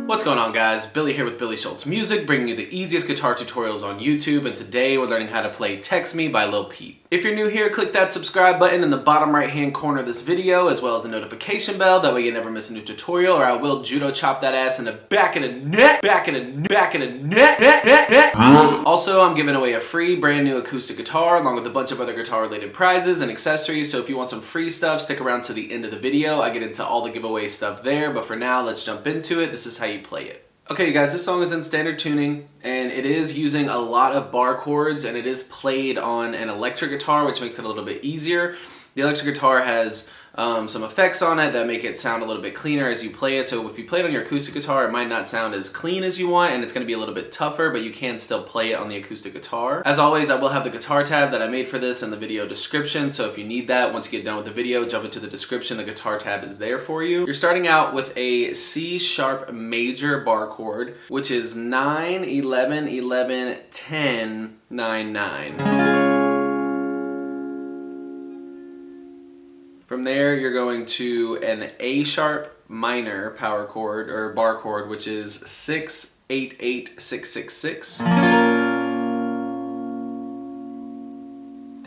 What's going on, guys? Billy here with Billy Schultz Music, bringing you the easiest guitar tutorials on YouTube, and today we're learning how to play Text Me by Lil Peep. If you're new here, click that subscribe button in the bottom right hand corner of this video, as well as the notification bell, that way you never miss a new tutorial, or I will judo chop that ass in the back of the neck, Also, I'm giving away a free brand new acoustic guitar, along with a bunch of other guitar related prizes and accessories, so if you want some free stuff, stick around to the end of the video. I get into all the giveaway stuff there, but for now, let's jump into it. This is how you play it. Okay, you guys, this song is in standard tuning, and it is using a lot of bar chords, and it is played on an electric guitar, which makes it a little bit easier. The electric guitar has some effects on it that make it sound a little bit cleaner as you play it. So if you play it on your acoustic guitar, it might not sound as clean as you want, and it's going to be a little bit tougher, but you can still play it on the acoustic guitar. As always, I will have the guitar tab that I made for this in the video description, so if you need that, once you get done with the video, jump into the description. The guitar tab is there for you. You're starting out with a C sharp major bar chord, which is 9, 11, 11, 10, 9, 9. From there, you're going to an A sharp minor power chord or bar chord, which is 6, 8, 8, 6, 6, 6. Then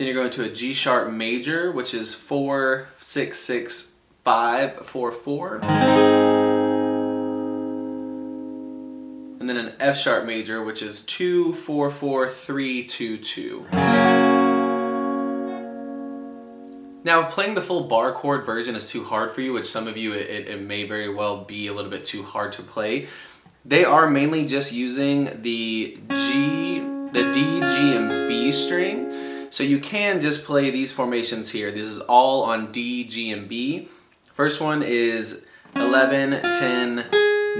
you're going to a G sharp major, which is 4, 6, 6, 5, 4, 4. And then an F sharp major, which is 2, 4, 4, 3, 2, 2. Now, if playing the full bar chord version is too hard for you, which some of you, it may very well be a little bit too hard to play, they are mainly just using the D, G, and B string. So you can just play these formations here. This is all on D, G, and B. First one is 11, 10,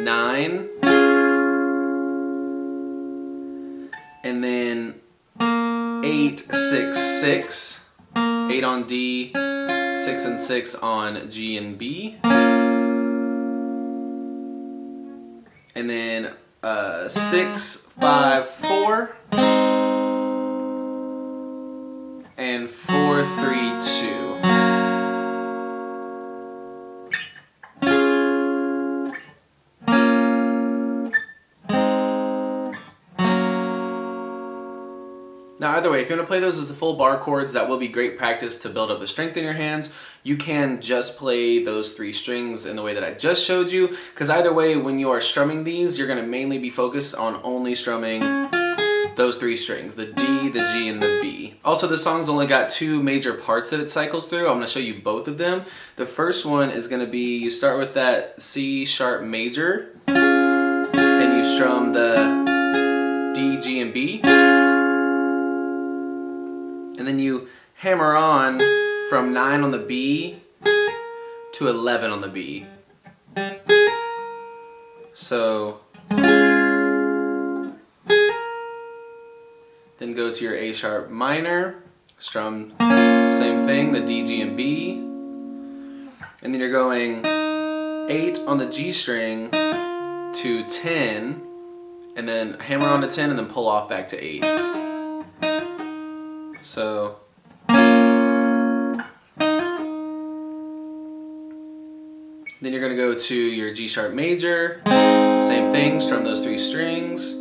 9. And then 8, 6, 6. 8 on D, 6 and 6 on G and B. And then 6, 5, 4. And 4, 3, 2. Now, either way, if you want to play those as the full bar chords, that will be great practice to build up the strength in your hands. You can just play those 3 strings in the way that I just showed you, because either way, when you are strumming these, you're going to mainly be focused on only strumming those 3 strings, the D, the G, and the B. Also, this song's only got 2 major parts that it cycles through. I'm going to show you both of them. The first one is going to be, you start with that C sharp major, and you strum the D, G, and B. And then you hammer on from 9 on the B to 11 on the B. So then go to your A sharp minor, strum same thing, the D, G, and B. And then you're going 8 on the G string to 10, and then hammer on to 10 and then pull off back to 8. So then you're going to go to your G sharp major, same thing, strum those 3 strings,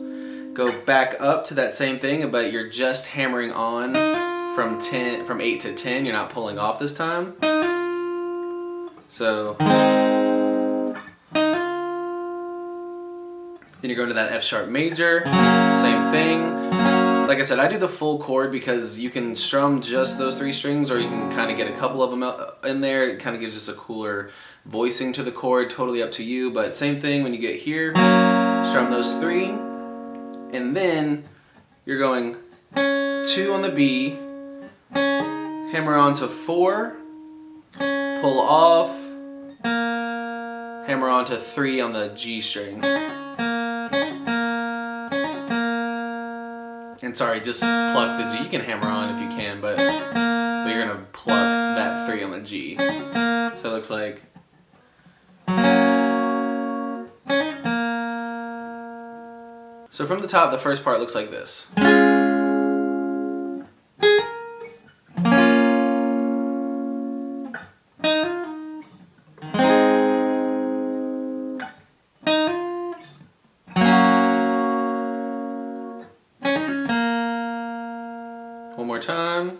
go back up to that same thing, but you're just hammering on from 8 to 10, you're not pulling off this time. So then you're going to that F sharp major, same thing. Like I said, I do the full chord because you can strum just those 3 strings, or you can kind of get a couple of them in there. It kind of gives us a cooler voicing to the chord, totally up to you. But same thing when you get here, strum those 3, and then you're going 2 on the B, hammer on to 4, pull off, hammer on to 3 on the G string. And sorry, just pluck the G. You can hammer on if you can, but you're gonna pluck that 3 on the G. So it looks like. So from the top, the first part looks like this. time.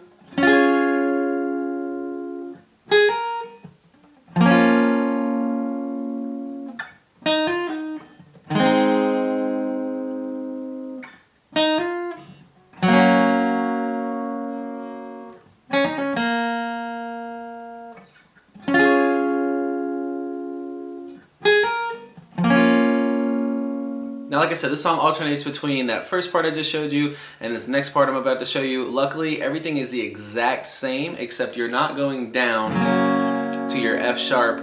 Now, like I said, this song alternates between that first part I just showed you and this next part I'm about to show you. Luckily, everything is the exact same, except you're not going down to your F sharp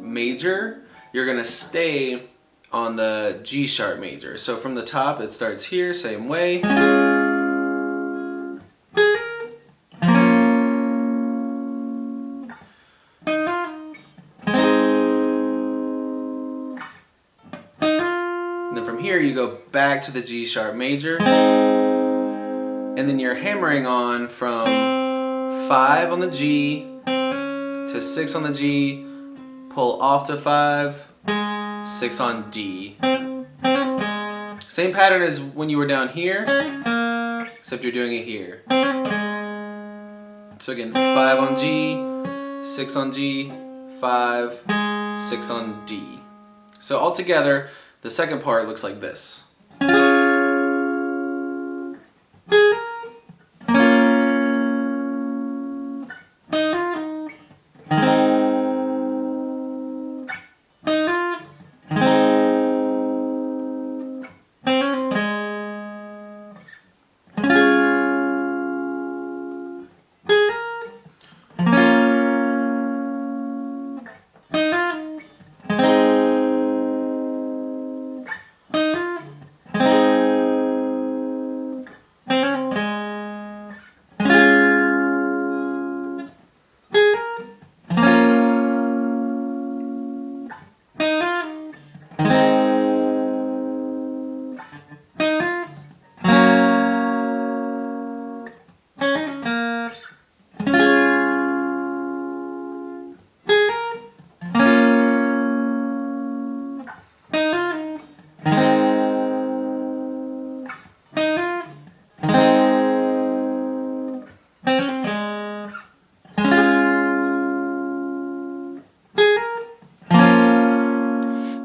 major. You're gonna stay on the G sharp major. So from the top, it starts here, same way. And then from here you go back to the G sharp major, and then you're hammering on from 5 on the G to 6 on the G, pull off to 5, 6 on D. Same pattern as when you were down here, except you're doing it here. So again, 5 on G, 6 on G, 5, 6 on D. So altogether, the second part looks like this.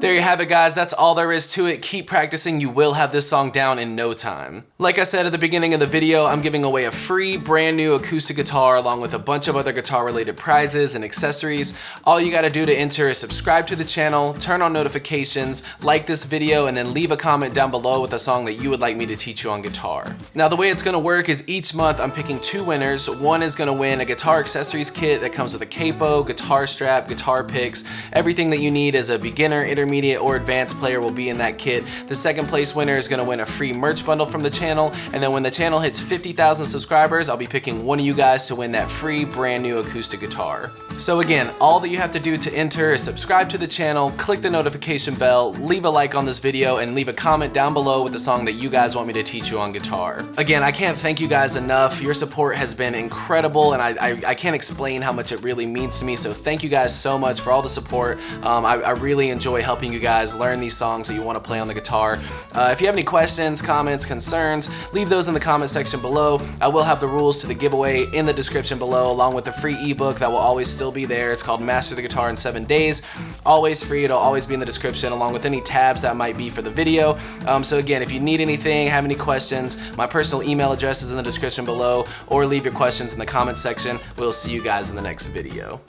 There you have it, guys. That's all there is to it. Keep practicing. You will have this song down in no time. Like I said at the beginning of the video, I'm giving away a free brand new acoustic guitar along with a bunch of other guitar related prizes and accessories. All you gotta do to enter is subscribe to the channel, turn on notifications, like this video, and then leave a comment down below with a song that you would like me to teach you on guitar. Now, the way it's gonna work is each month I'm picking 2 winners. One is gonna win a guitar accessories kit that comes with a capo, guitar strap, guitar picks. Everything that you need as a beginner, intermediate, or advanced player will be in that kit. The second place winner is gonna win a free merch bundle from the channel, and then when the channel hits 50,000 subscribers, I'll be picking one of you guys to win that free brand new acoustic guitar. So again, all that you have to do to enter is subscribe to the channel, click the notification bell, leave a like on this video, and leave a comment down below with the song that you guys want me to teach you on guitar. Again, I can't thank you guys enough. Your support has been incredible, and I can't explain how much it really means to me, so thank you guys so much for all the support. I really enjoy helping you guys learn these songs that you want to play on the guitar. If you have any questions, comments, concerns, leave those in the comment section below. I will have the rules to the giveaway in the description below, along with the free ebook that will always still be there. It's called Master the Guitar in 7 Days. Always free. It'll always be in the description, along with any tabs that might be for the video. So again, if you need anything, have any questions, my personal email address is in the description below, or leave your questions in the comment section. We'll see you guys in the next video.